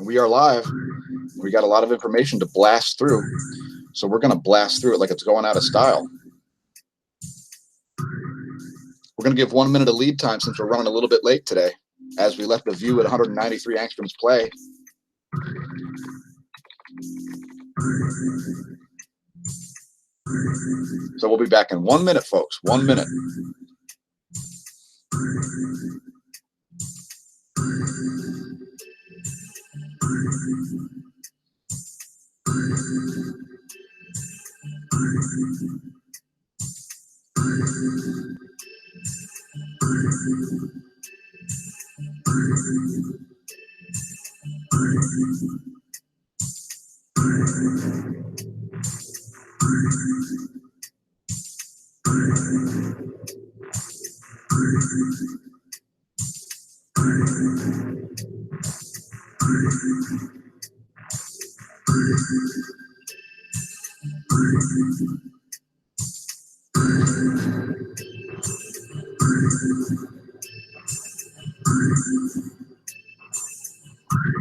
We are live. We got a lot of information to blast through, so we're going to blast through it like it's going out of style. We're going to give 1 minute of lead time since we're running a little bit late today, as we left the view at 193 angstroms play. So we'll be back in 1 minute, folks. 1 minute.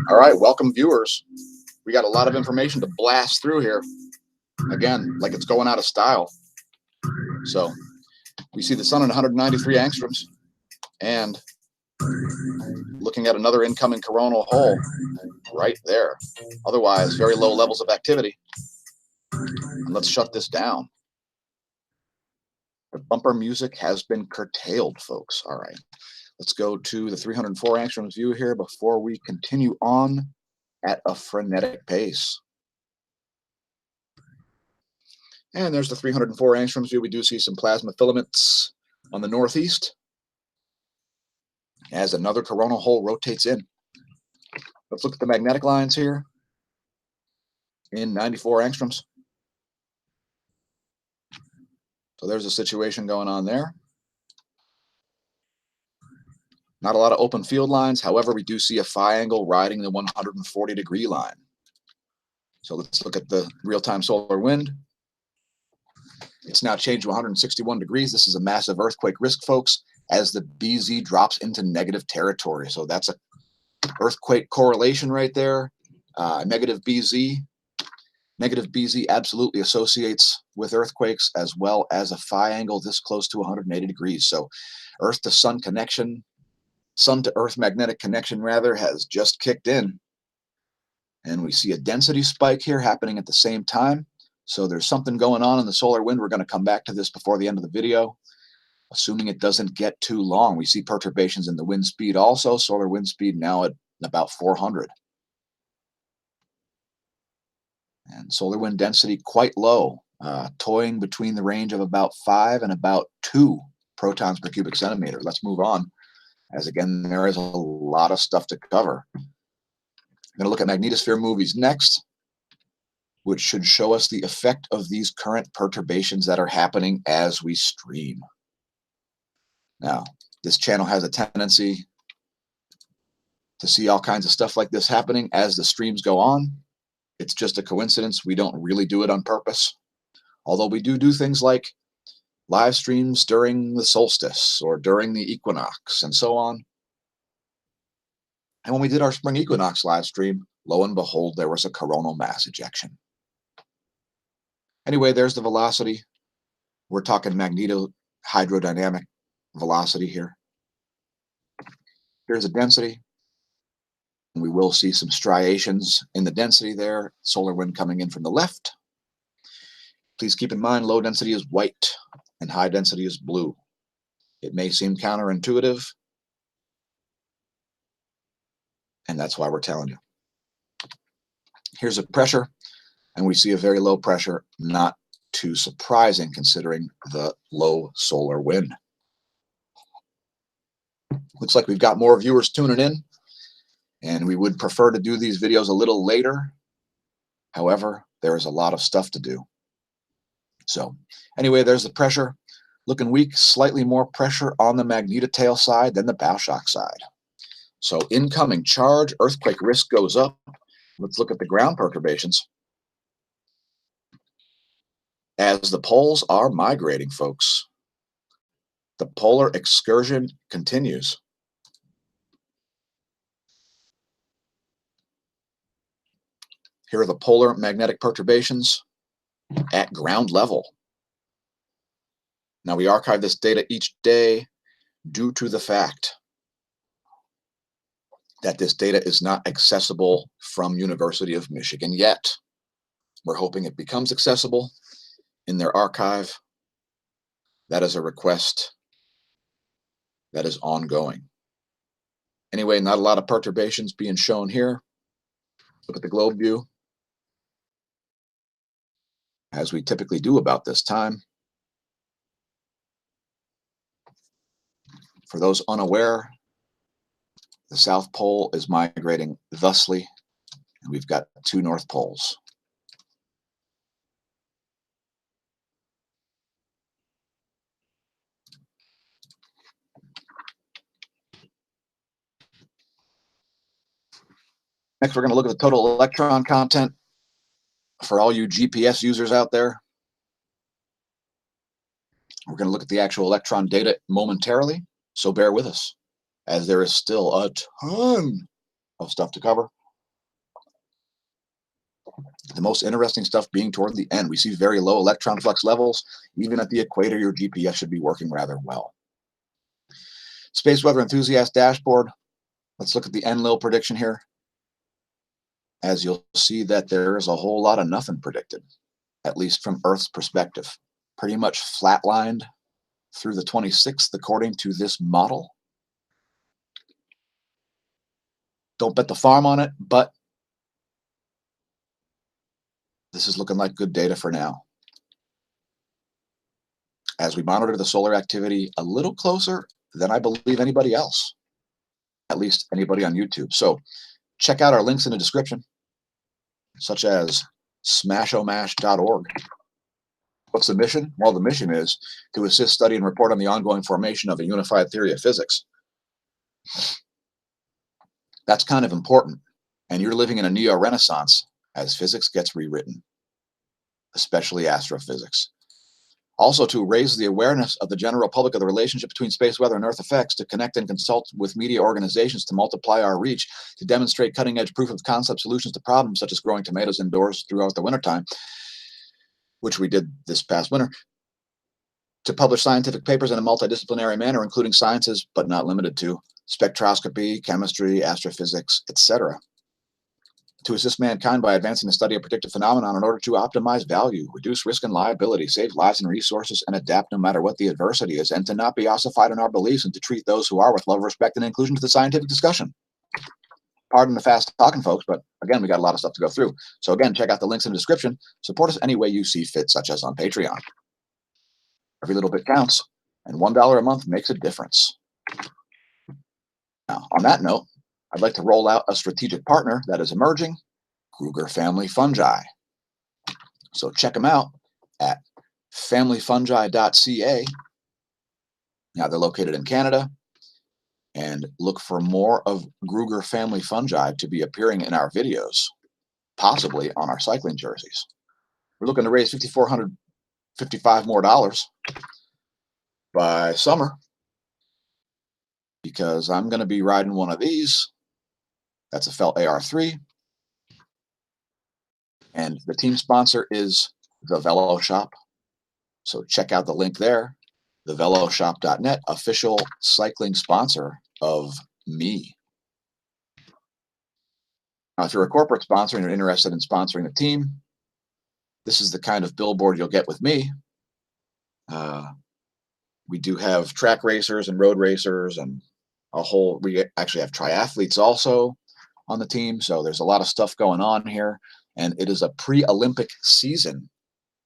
All right, welcome viewers. We got a lot of information to blast through here. Again, like it's going out of style. So we see the sun at 193 angstroms and looking at another incoming coronal hole right there. Otherwise, very low levels of activity. And let's shut this down. The bumper music has been curtailed, folks. All right. Let's go to the 304 angstroms view here before we continue on at a frenetic pace. And there's the 304 angstroms view. We do see some plasma filaments on the northeast as another coronal hole rotates in. Let's look at the magnetic lines here in 94 angstroms. So there's a situation going on there. Not a lot of open field lines. However, we do see a phi angle riding the 140-degree line. So let's look at the real-time solar wind. It's now changed to 161 degrees. This is a massive earthquake risk, folks, as the BZ drops into negative territory. So that's a earthquake correlation right there. Negative BZ. Negative BZ absolutely associates with earthquakes, as well as a phi angle this close to 180 degrees. So Earth to Sun connection, Sun to Earth magnetic connection rather, has just kicked in. And we see a density spike here happening at the same time. So there's something going on in the solar wind. We're going to come back to this before the end of the video, assuming it doesn't get too long. We see perturbations in the wind speed also. Solar wind speed now at about 400. And solar wind density quite low, toying between the range of about 5 and about 2 protons per cubic centimeter. Let's move on, as again, there is a lot of stuff to cover. I'm going to look at magnetosphere movies next, which should show us the effect of these current perturbations that are happening as we stream. Now, this channel has a tendency to see all kinds of stuff like this happening as the streams go on. It's just a coincidence. We don't really do it on purpose. Although we do things like live streams during the solstice or during the equinox and so on. And when we did our spring equinox live stream, lo and behold, there was a coronal mass ejection. Anyway, there's the velocity. We're talking magnetohydrodynamic velocity here. Here's the density. We will see some striations in the density there. Solar wind coming in from the left. Please keep in mind, low density is white and high density is blue. It may seem counterintuitive, and that's why we're telling you. Here's a pressure, and we see a very low pressure, not too surprising considering the low solar wind. Looks like we've got more viewers tuning in, and we would prefer to do these videos a little later. However, there is a lot of stuff to do. So anyway, there's the pressure. Looking weak, slightly more pressure on the magnetotail side than the bow shock side. So incoming charge, earthquake risk goes up. Let's look at the ground perturbations. As the poles are migrating, folks, the polar excursion continues. Here are the polar magnetic perturbations at ground level. Now, we archive this data each day due to the fact that this data is not accessible from University of Michigan yet. We're hoping it becomes accessible in their archive. That is a request that is ongoing. Anyway, not a lot of perturbations being shown here. Look at the globe view, as we typically do about this time. For those unaware, the South Pole is migrating thusly, and we've got 2 North Poles. Next, we're going to look at the total electron content for all you GPS users out there. We're going to look at the actual electron data momentarily, so bear with us, as there is still a ton of stuff to cover. The most interesting stuff being toward the end. We see very low electron flux levels. Even at the equator, your GPS should be working rather well. Space Weather Enthusiast dashboard. Let's look at the Enlil prediction here. As you'll see that there is a whole lot of nothing predicted, at least from Earth's perspective. Pretty much flatlined through the 26th, according to this model. Don't bet the farm on it, but this is looking like good data for now. As we monitor the solar activity a little closer than I believe anybody else, at least anybody on YouTube. So check out our links in the description, such as smashomash.org. What's the mission? Well, the mission is to assist, study, and report on the ongoing formation of a unified theory of physics. That's kind of important. And you're living in a neo-renaissance as physics gets rewritten, especially astrophysics. Also, to raise the awareness of the general public of the relationship between space weather and Earth effects, to connect and consult with media organizations to multiply our reach, to demonstrate cutting-edge proof of concept solutions to problems such as growing tomatoes indoors throughout the wintertime, which we did this past winter, to publish scientific papers in a multidisciplinary manner, including sciences, but not limited to, spectroscopy, chemistry, astrophysics, etc. To assist mankind by advancing the study of predictive phenomena in order to optimize value, reduce risk and liability, save lives and resources, and adapt no matter what the adversity is, and to not be ossified in our beliefs, and to treat those who are with love, respect, and inclusion to the scientific discussion. Pardon the fast talking, folks, but again, we got a lot of stuff to go through. So again, check out the links in the description. Support us any way you see fit, such as on Patreon. Every little bit counts, and $1 a month makes a difference. Now, on that note, I'd like to roll out a strategic partner that is emerging, Kruger Family Fungi. So check them out at familyfungi.ca. Now, they're located in Canada. And look for more of Kruger Family Fungi to be appearing in our videos, possibly on our cycling jerseys. We're looking to raise $5,455 more by summer, because I'm going to be riding one of these. That's a Felt AR3. And the team sponsor is the Velo Shop. So check out the link there, theveloshop.net, official cycling sponsor of me. Now, if you're a corporate sponsor and you're interested in sponsoring a team, this is the kind of billboard you'll get with me. We do have track racers and road racers, and we actually have triathletes also on the team. So there's a lot of stuff going on here, and it is a pre-Olympic season,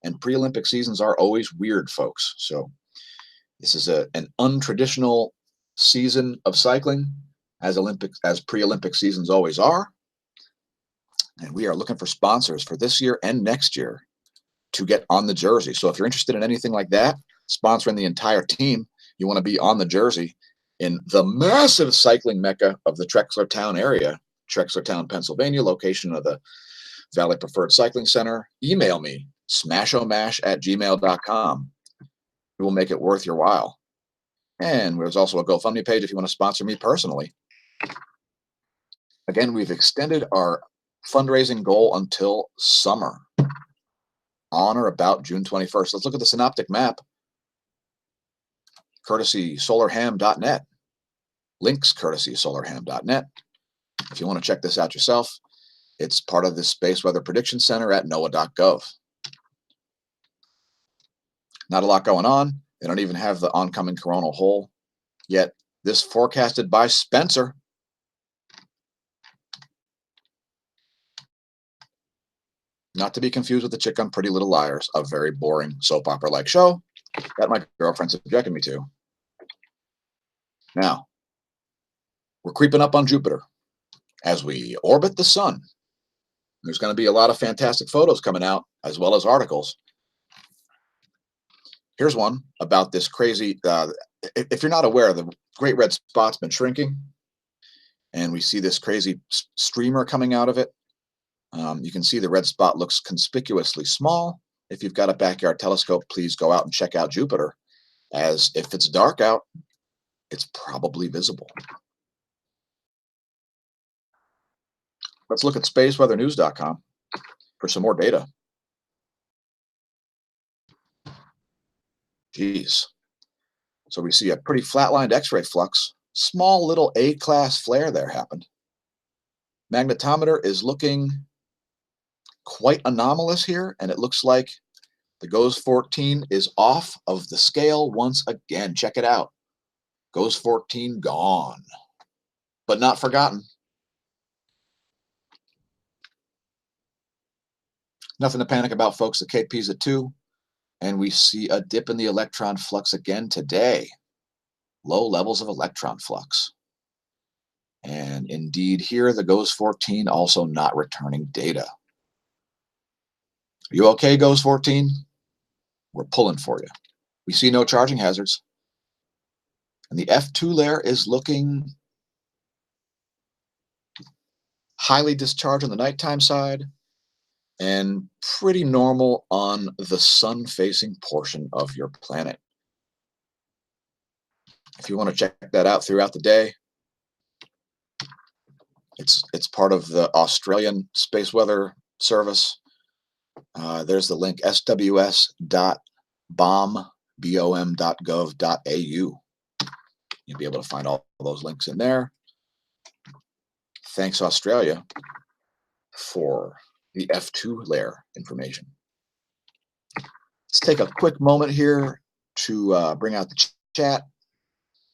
and pre-Olympic seasons are always weird, folks. So this is an untraditional season of cycling, as pre-Olympic seasons always are. And we are looking for sponsors for this year and next year to get on the jersey. So if you're interested in anything like that, sponsoring the entire team, you want to be on the jersey in the massive cycling mecca of the Trexlertown area, Trexlertown, Pennsylvania, location of the Valley Preferred Cycling Center, email me, smashomash@gmail.com. It will make it worth your while. And there's also a GoFundMe page if you want to sponsor me personally. Again, we've extended our fundraising goal until summer, on or about June 21st. Let's look at the synoptic map, courtesy solarham.net. Links courtesy solarham.net. If you want to check this out yourself, it's part of the Space Weather Prediction Center at NOAA.gov. Not a lot going on. They don't even have the oncoming coronal hole yet. This forecasted by Spencer. Not to be confused with the chick on Pretty Little Liars, a very boring soap opera-like show that my girlfriend subjected me to. Now, we're creeping up on Jupiter as we orbit the sun. There's going to be a lot of fantastic photos coming out, as well as articles. Here's one about this crazy, if you're not aware, the Great Red Spot's been shrinking, and we see this crazy streamer coming out of it. You can see the red spot looks conspicuously small. If you've got a backyard telescope, please go out and check out Jupiter, as if it's dark out, it's probably visible. Let's look at spaceweathernews.com for some more data. Geez. So we see a pretty flatlined X-ray flux. Small little A-class flare there happened. Magnetometer is looking quite anomalous here, and it looks like the GOES 14 is off of the scale once again. Check it out. GOES 14 gone, but not forgotten. Nothing to panic about, folks. The KP's at 2, and we see a dip in the electron flux again today. Low levels of electron flux. And indeed here, the GOES 14 also not returning data. Are you okay, GOES 14? We're pulling for you. We see no charging hazards. And the F2 layer is looking highly discharged on the nighttime side and pretty normal on the sun-facing portion of your planet. If you want to check that out throughout the day, it's part of the Australian Space Weather Service. There's the link, sws.bom.gov.au. You'll be able to find all those links in there. Thanks, Australia, for the F2 layer information. Let's take a quick moment here to bring out the chat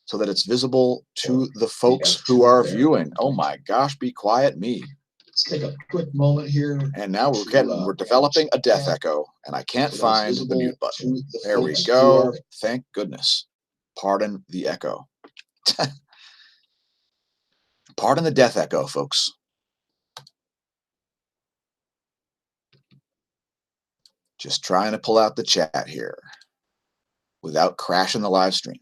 so that it's visible to the folks who are viewing. Oh my gosh, be quiet, me. Let's take a quick moment here. And now we're developing a death echo, and I can't find the mute button. There we go. Thank goodness. Pardon the echo. Pardon the death echo, folks. Just trying to pull out the chat here without crashing the live stream.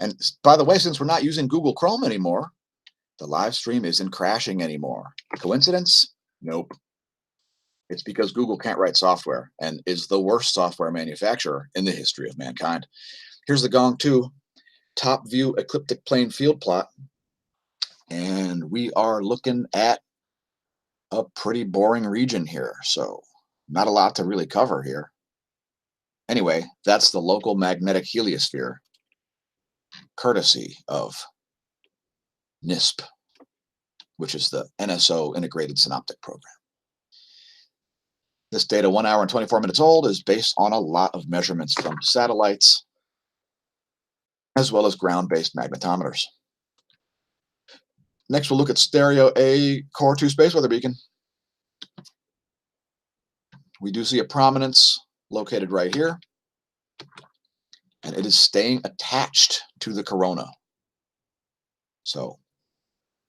And by the way, since we're not using Google Chrome anymore, the live stream isn't crashing anymore. Coincidence? Nope. It's because Google can't write software and is the worst software manufacturer in the history of mankind. Here's the Gong 2 top view ecliptic plane field plot. And we are looking at a pretty boring region here. So not a lot to really cover here. Anyway, that's the local magnetic heliosphere, courtesy of NISP, which is the NSO Integrated Synoptic Program. This data, 1 hour and 24 minutes old, is based on a lot of measurements from satellites, as well as ground-based magnetometers. Next, we'll look at Stereo A Core 2 Space Weather Beacon. We do see a prominence located right here, and it is staying attached to the corona. So,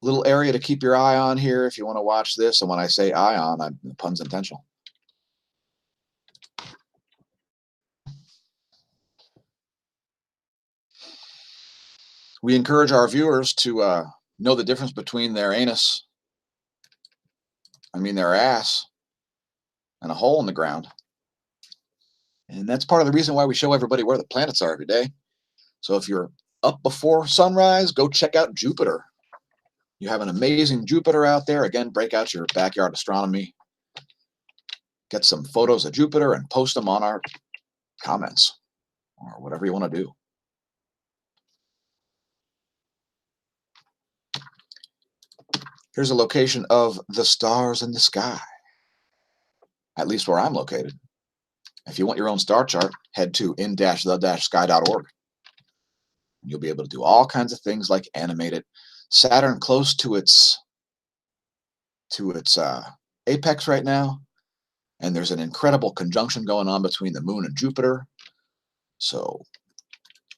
little area to keep your eye on here if you want to watch this. And when I say eye on, the pun's intentional. We encourage our viewers to know the difference between their ass, and a hole in the ground. And that's part of the reason why we show everybody where the planets are every day. So if you're up before sunrise, go check out Jupiter. You have an amazing Jupiter out there. Again, break out your backyard astronomy. Get some photos of Jupiter and post them on our comments or whatever you want to do. Here's a location of the stars in the sky, at least where I'm located. If you want your own star chart, head to in-the-sky.org. You'll be able to do all kinds of things like animate it. Saturn close to its apex right now, and there's an incredible conjunction going on between the moon and Jupiter. So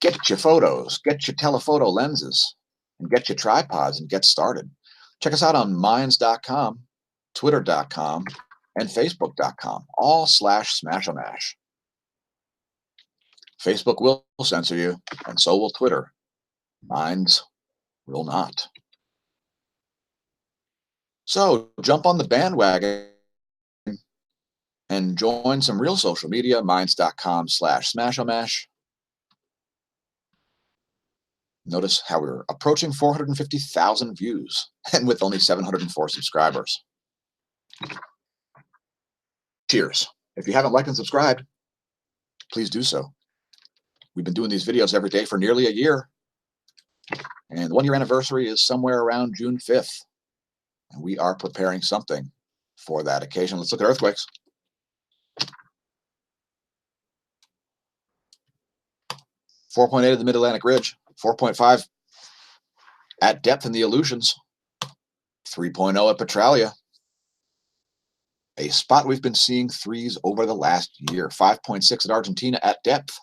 get your photos, get your telephoto lenses, and get your tripods and get started. Check us out on minds.com, twitter.com, and facebook.com, all /smAsho. Facebook will censor you, and so will Twitter. Minds will not. So jump on the bandwagon and join some real social media, minds.com /smAsho. Notice how we're approaching 450,000 views and with only 704 subscribers. Cheers. If you haven't liked and subscribed, please do so. We've been doing these videos every day for nearly a year. And the 1-year anniversary is somewhere around June 5th. And we are preparing something for that occasion. Let's look at earthquakes. 4.8 at the Mid-Atlantic Ridge, 4.5 at depth in the Aleutians, 3.0 at Petralia. A spot we've been seeing threes over the last year. 5.6 at Argentina at depth.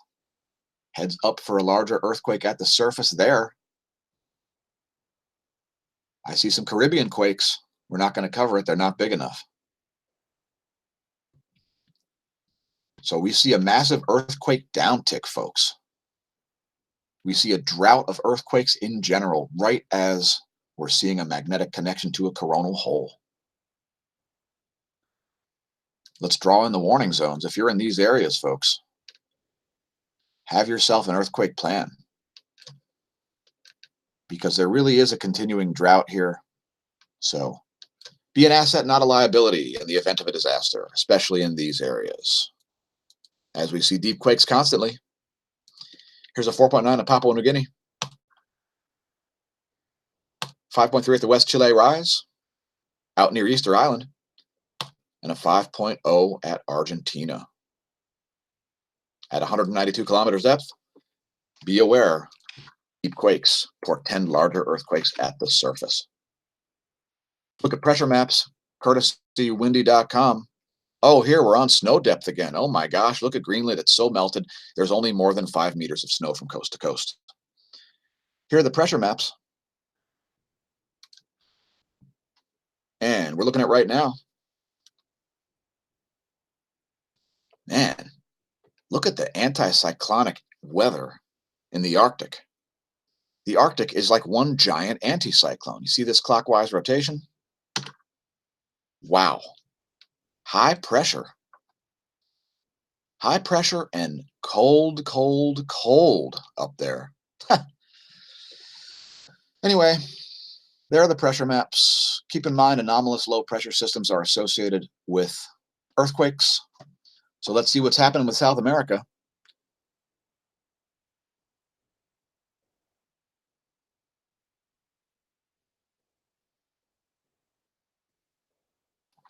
Heads up for a larger earthquake at the surface there. I see some Caribbean quakes. We're not going to cover it. They're not big enough. So we see a massive earthquake downtick, folks. We see a drought of earthquakes in general, right as we're seeing a magnetic connection to a coronal hole. Let's draw in the warning zones. If you're in these areas, folks, have yourself an earthquake plan, because there really is a continuing drought here. So be an asset, not a liability in the event of a disaster, especially in these areas. As we see deep quakes constantly. Here's a 4.9 at Papua New Guinea. 5.3 at the West Chile Rise, out near Easter Island. And a 5.0 at Argentina. At 192 kilometers depth, be aware, deep quakes portend larger earthquakes at the surface. Look at pressure maps, courtesy windy.com. Oh, here we're on snow depth again. Oh my gosh, look at Greenland. It's so melted. There's only more than 5 meters of snow from coast to coast. Here are the pressure maps. And we're looking at right now. Man, look at the anticyclonic weather in the Arctic. The Arctic is like one giant anticyclone. You see this clockwise rotation? Wow. High pressure. High pressure and cold, cold, cold up there. Anyway, there are the pressure maps. Keep in mind, anomalous low pressure systems are associated with earthquakes. So let's see what's happening with South America.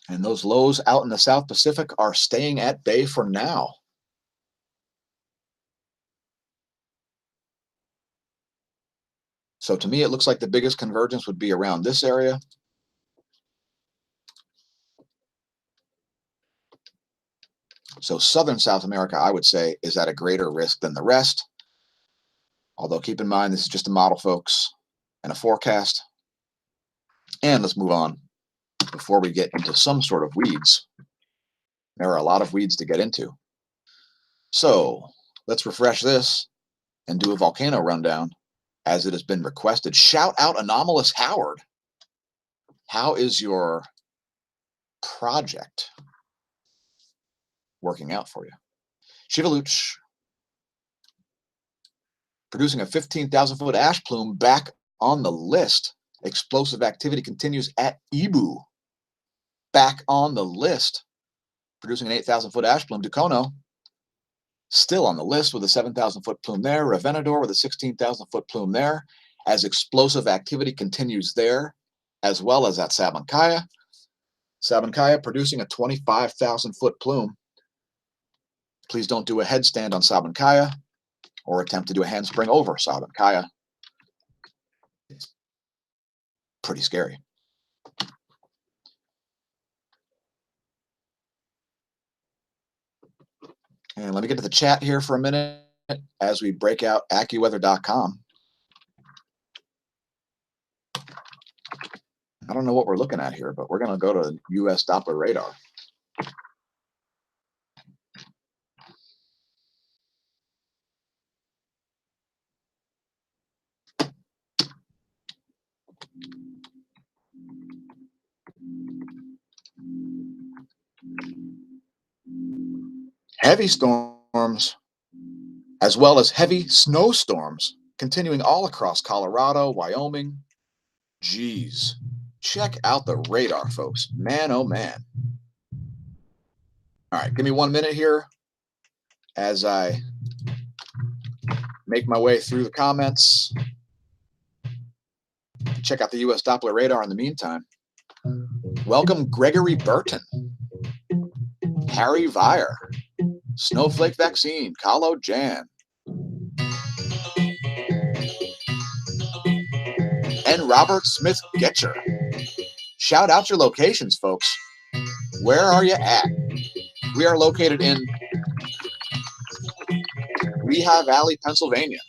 And those lows out in the South Pacific are staying at bay for now. So to me, it looks like the biggest convergence would be around this area. So southern South America, I would say, is at a greater risk than the rest. Although keep in mind, this is just a model, folks, and a forecast. And let's move on before we get into some sort of weeds. There are a lot of weeds to get into. So let's refresh this and do a volcano rundown as it has been requested. Shout out Anomalous Howard. How is your project working out for you? Shivaluch, producing a 15,000 foot ash plume back on the list Explosive activity continues at Ibu. Back on the list, producing an 8,000-foot ash plume. Ducono, still on the list with a 7,000-foot plume there. Revenador with a 16,000-foot plume there, as explosive activity continues there, as well as at Sabancaya. Sabancaya producing a 25,000-foot plume. Please don't do a headstand on Sabancaya or attempt to do a handspring over Sabancaya. It's pretty scary. And let me get to the chat here for a minute as we break out AccuWeather.com. I don't know what we're looking at here, but we're going to go to US Doppler radar. Heavy storms, as well as heavy snowstorms, continuing all across Colorado, Wyoming. Geez, check out the radar, folks. Man, oh man. All right, give me 1 minute here as I make my way through the comments. Check out the US Doppler radar in the meantime. Welcome, Gregory Burton, Harry Vire, Snowflake Vaccine, Kahlo Jan, and Robert Smith Getcher. Shout out your locations, folks. Where are you at? We are located in Lehigh Valley, Pennsylvania.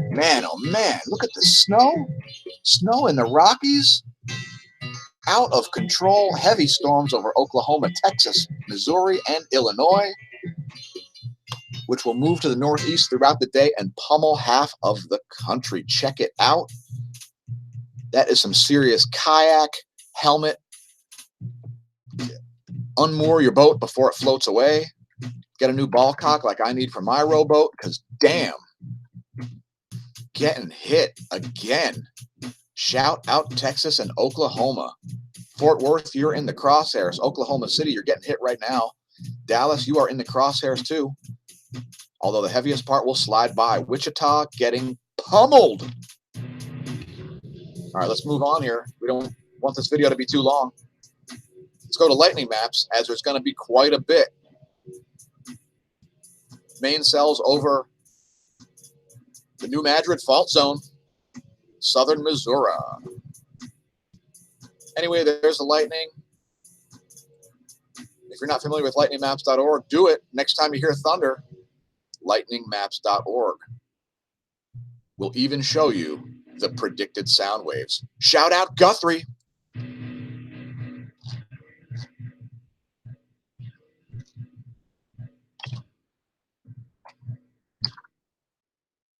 Man, oh man, look at the snow. Snow in the Rockies. Out of control. Heavy storms over Oklahoma, Texas, Missouri, and Illinois, which will move to the northeast throughout the day and pummel half of the country. Check it out. That is some serious kayak, helmet. Unmoor your boat before it floats away. Get a new ball cock like I need for my rowboat, because damn, getting hit again. Shout out Texas and Oklahoma. Fort Worth, you're in the crosshairs. Oklahoma City, you're getting hit right now. Dallas, you are in the crosshairs too. Although the heaviest part will slide by. Wichita getting pummeled. All right, let's move on here. We don't want this video to be too long. Let's go to lightning maps, as there's going to be quite a bit. Main cells over the New Madrid fault zone, southern Missouri. Anyway, there's the lightning. If you're not familiar with lightningmaps.org, do it. Next time you hear thunder, lightningmaps.org will even show you the predicted sound waves. Shout out Guthrie.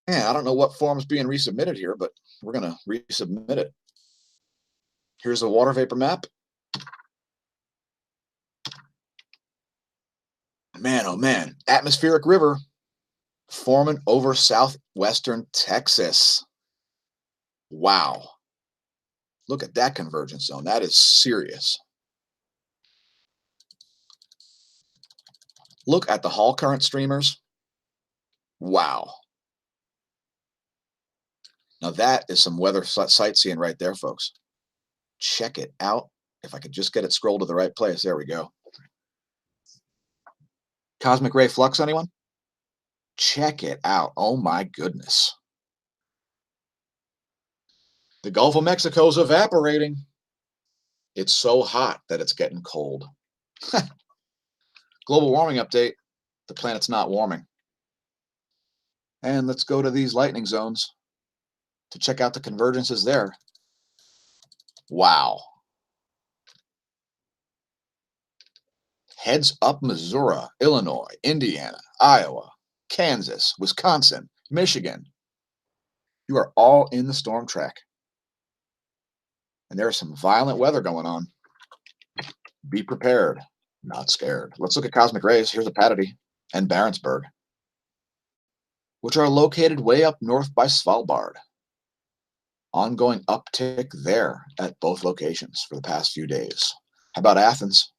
Yeah, I don't know what form's being resubmitted here, but we're going to resubmit it. Here's a water vapor map. Man, oh man, atmospheric river forming over southwestern Texas. Wow. Look at that convergence zone. That is serious. Look at the Hall current streamers. Wow. Now that is some weather sightseeing right there, folks. Check it out. If I could just get it scrolled to the right place. There we go. Cosmic ray flux, anyone? Check it out. Oh my goodness. The Gulf of Mexico is evaporating. It's so hot that it's getting cold. Global warming update. The planet's not warming. And let's go to these lightning zones to check out the convergences there. Wow. Heads up Missouri, Illinois, Indiana, Iowa, Kansas, Wisconsin, Michigan. You are all in the storm track. And there's some violent weather going on. Be prepared, not scared. Let's look at cosmic rays. Here's Apatity and Barentsburg. which are located way up north by Svalbard. Ongoing uptick there at both locations for the past few days. How about Athens,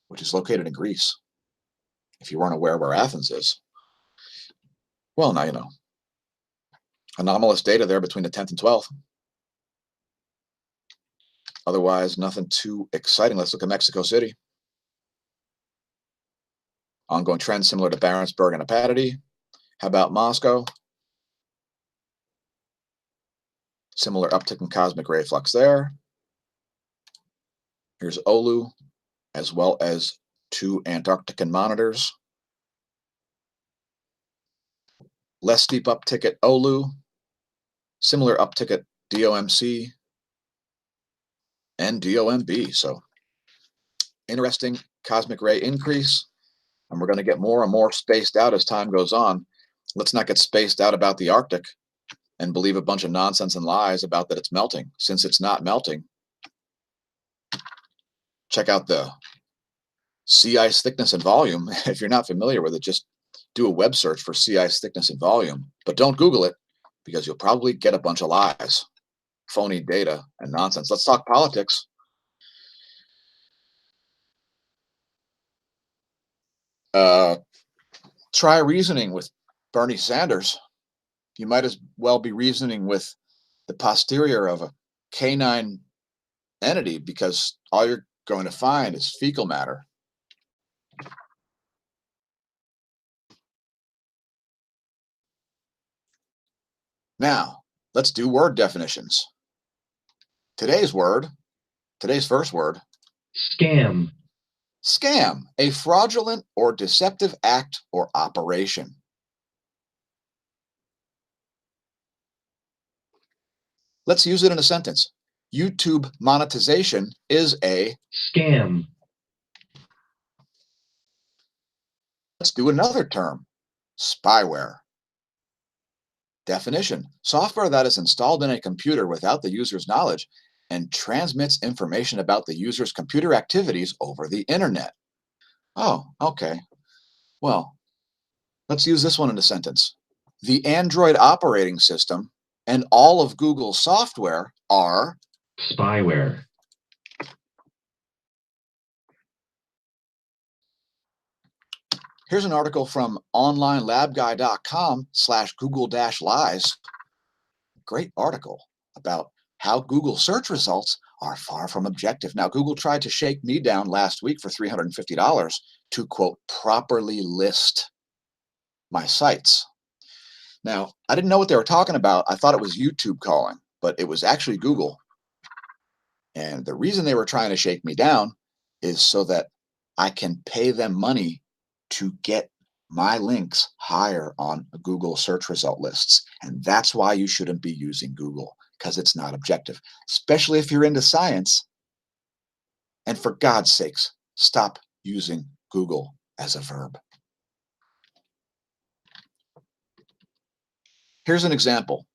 which is located in Greece? If you weren't aware where Athens is, well, now you know. Anomalous data there between the 10th and 12th. Otherwise, nothing too exciting. Let's look at Mexico City. Ongoing trend similar to Barentsburg and Apatity. How about Moscow? Similar uptick in cosmic ray flux there. Here's Oulu, as well as 2 Antarctican monitors. Less steep uptick at Oulu. Similar uptick at DOMC and DOMB. So interesting cosmic ray increase. And we're going to get more and more spaced out as time goes on. Let's not get spaced out about the Arctic and believe a bunch of nonsense and lies about that it's melting. Since it's not melting, check out the sea ice thickness and volume. If you're not familiar with it, just do a web search for sea ice thickness and volume. But don't Google it, because you'll probably get a bunch of lies, phony data, and nonsense. Let's talk politics. Try reasoning with Bernie Sanders. You might as well be reasoning with the posterior of a canine entity, because all you're going to find is fecal matter. Now, let's do word definitions. Today's first word, scam. Scam, a fraudulent or deceptive act or operation. Let's use it in a sentence. YouTube monetization is a scam. Let's do another term, spyware. Definition: software that is installed in a computer without the user's knowledge and transmits information about the user's computer activities over the internet. Oh, okay. Well, let's use this one in a sentence. The Android operating system and all of Google's software are spyware. Here's an article from onlinelabguy.com/Google-lies. Great article about how Google search results are far from objective. Now, Google tried to shake me down last week for $350 to, quote, properly list my sites. Now, I didn't know what they were talking about. I thought it was YouTube calling, but it was actually Google. And the reason they were trying to shake me down is so that I can pay them money to get my links higher on Google search result lists. And that's why you shouldn't be using Google, because it's not objective, especially if you're into science. And for God's sakes, stop using Google as a verb. Here's an example.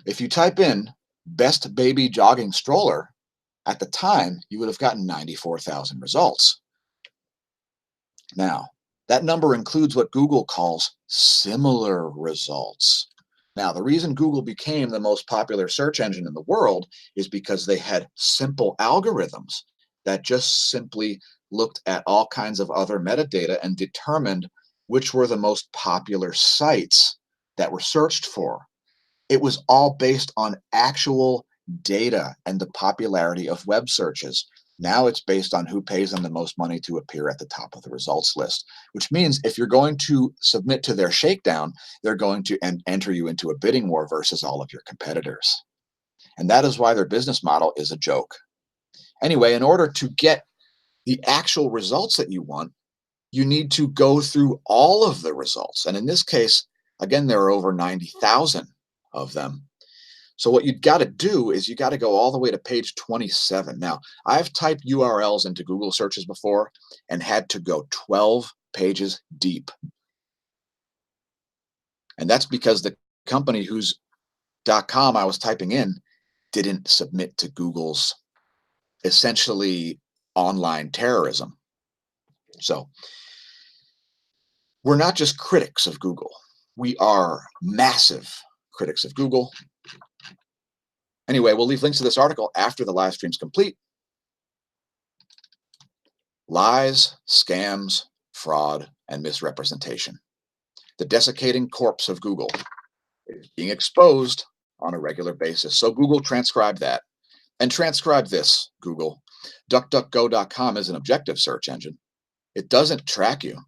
If you type in best baby jogging stroller, at the time, you would have gotten 94,000 results. Now, that number includes what Google calls similar results. Now, the reason Google became the most popular search engine in the world is because they had simple algorithms that just simply looked at all kinds of other metadata and determined which were the most popular sites that were searched for. It was all based on actual data and the popularity of web searches. Now it's based on who pays them the most money to appear at the top of the results list, which means if you're going to submit to their shakedown, they're going to enter you into a bidding war versus all of your competitors. And that is why their business model is a joke. Anyway, in order to get the actual results that you want, you need to go through all of the results. And in this case, again, there are over 90,000 of them. So what you've got to do is you got to go all the way to page 27. Now, I've typed URLs into Google searches before and had to go 12 pages deep. And that's because the company whose .com I was typing in didn't submit to Google's essentially online terrorism. So We're not just critics of Google. We are massive critics of Google. Anyway, we'll leave links to this article after the live stream's complete. Lies, scams, fraud, and misrepresentation. The desiccating corpse of Google is being exposed on a regular basis. So Google, transcribe that. And transcribe this, Google. DuckDuckGo.com is an objective search engine. It doesn't track you.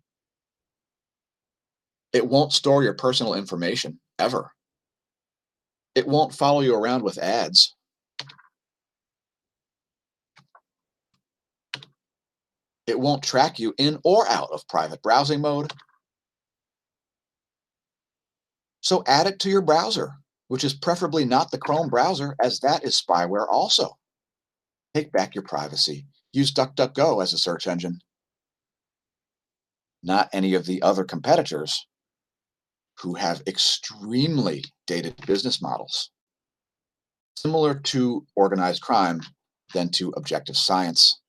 It won't store your personal information, ever. It won't follow you around with ads. It won't track you in or out of private browsing mode. So add it to your browser, which is preferably not the Chrome browser, as that is spyware also. Take back your privacy. Use DuckDuckGo as a search engine, not any of the other competitors who have extremely dated business models, similar to organized crime than to objective science,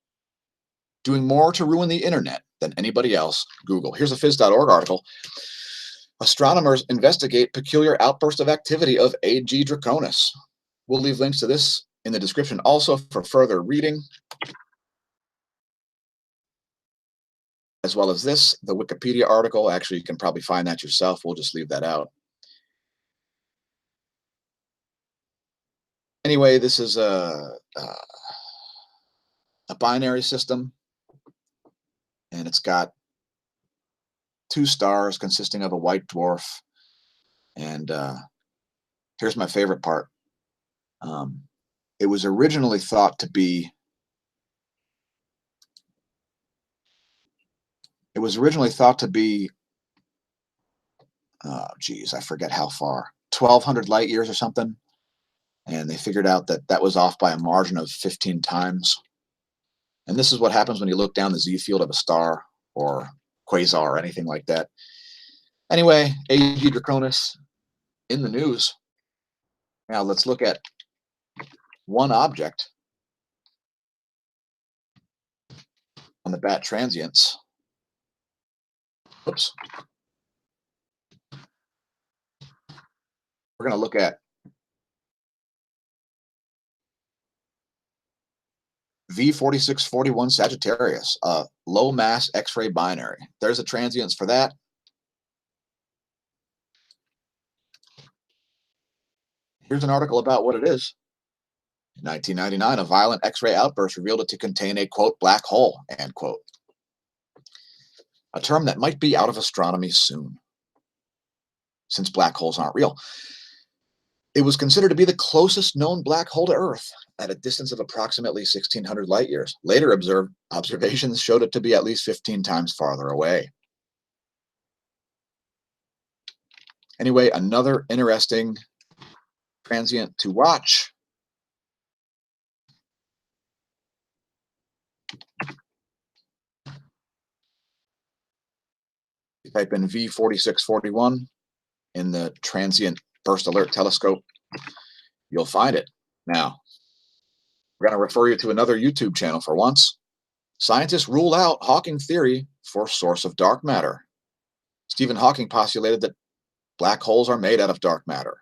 doing more to ruin the internet than anybody else. Google. Here's a phys.org article. Astronomers investigate peculiar outburst of activity of AG Draconis. We'll leave links to this in the description also for further reading, as well as this, the Wikipedia article. Actually, you can probably find that yourself. We'll just leave that out. Anyway, this is a binary system, and it's got 2 stars consisting of a white dwarf. And here's my favorite part. It was originally thought to be oh geez, I forget how far, 1,200 light years or something. And they figured out that that was off by a margin of 15 times. And this is what happens when you look down the Z field of a star or quasar or anything like that. Anyway, AG Draconis in the news. Now let's look at one object on the bat transients. Oops. We're going to look at V4641 Sagittarius, a low mass X-ray binary. There's the transients for that. Here's an article about what it is. In 1999, a violent X-ray outburst revealed it to contain a, quote, black hole, end quote. A term that might be out of astronomy soon, since black holes aren't real. It was considered to be the closest known black hole to Earth at a distance of approximately 1,600 light years. Later observations showed it to be at least 15 times farther away. Anyway, another interesting transient to watch. You type in V4641 in the transient burst alert telescope, you'll find it. Now, we're going to refer you to another YouTube channel for once. Scientists rule out Hawking theory for source of dark matter. Stephen Hawking postulated that black holes are made out of dark matter.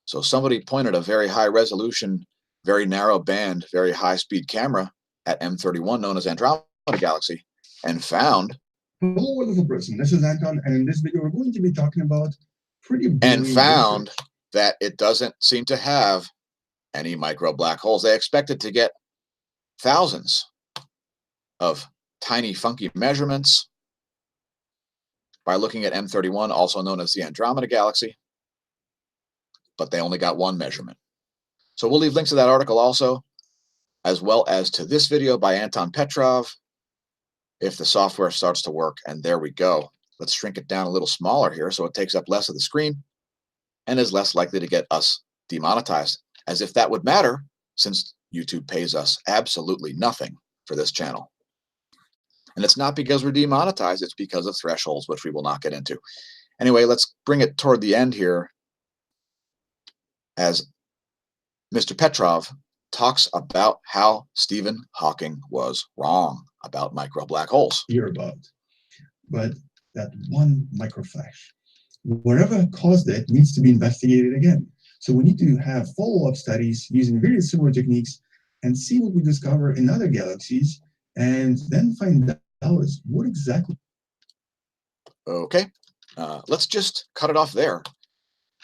So somebody pointed a very high resolution, very narrow band, very high speed camera at M31, known as Andromeda Galaxy, and found. Hello, wonderful person. This is Anton, and in this video we're going to be talking about found that it doesn't seem to have any micro black holes. They expected to get thousands of tiny funky measurements by looking at M31, also known as the Andromeda Galaxy, but they only got one measurement. So we'll leave links to that article also, as well as to this video by Anton Petrov, if the software starts to work. And there we go. Let's shrink it down a little smaller here so it takes up less of the screen and is less likely to get us demonetized, as if that would matter, since YouTube pays us absolutely nothing for this channel. And it's not because we're demonetized, it's because of thresholds, which we will not get into. Anyway, let's bring it toward the end here, as Mr. Petrov talks about how Stephen Hawking was wrong about micro black holes. Hear about. But that one microflash. Whatever caused it needs to be investigated again. So we need to have follow-up studies using very similar techniques and see what we discover in other galaxies, and then find out what exactly. Okay, let's just cut it off there.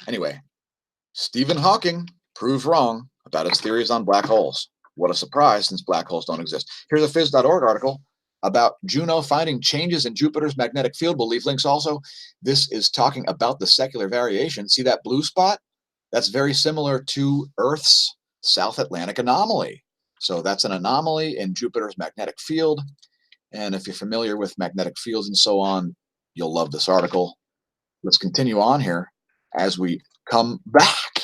Anyway, Stephen Hawking proved wrong about his theories on black holes. What a surprise, since black holes don't exist. Here's a phys.org article about Juno finding changes in Jupiter's magnetic field. We'll leave links also. This is talking about the secular variation. See that blue spot? That's very similar to Earth's South Atlantic anomaly. So that's an anomaly in Jupiter's magnetic field. And if you're familiar with magnetic fields and so on, you'll love this article. Let's continue on here as we come back.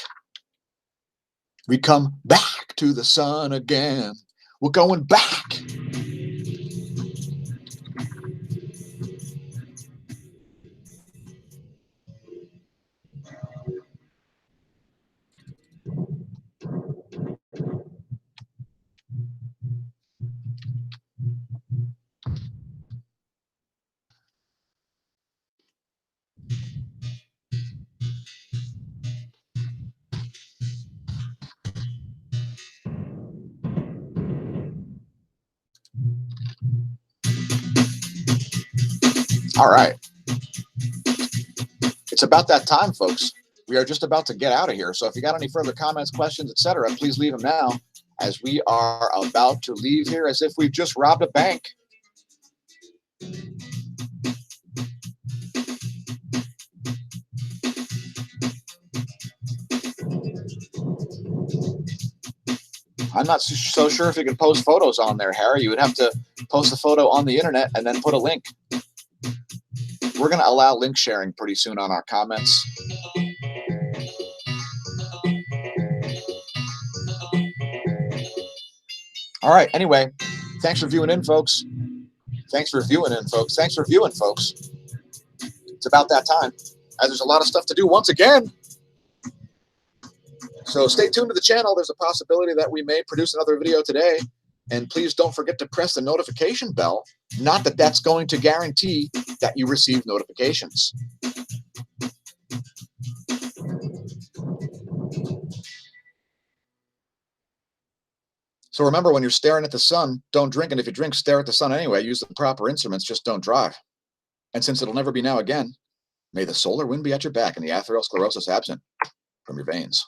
We come back to the sun again. We're going back. All right. It's about that time, folks. We are just about to get out of here. So if you got any further comments, questions, etc., please leave them now, as we are about to leave here as if we've just robbed a bank. I'm not so sure if you can post photos on there, Harry. You would have to post a photo on the internet and then put a link. We're going to allow link sharing pretty soon on our comments. All right. Anyway, thanks for viewing in, folks. Thanks for viewing in, folks. Thanks for viewing, folks. It's about that time, as there's a lot of stuff to do once again. So stay tuned to the channel. There's a possibility that we may produce another video today. And please don't forget to press the notification bell. Not that that's going to guarantee that you receive notifications. So remember, when you're staring at the sun, don't drink. And if you drink, stare at the sun anyway. Use the proper instruments, just don't drive. And since it'll never be now again, may the solar wind be at your back and the atherosclerosis absent from your veins.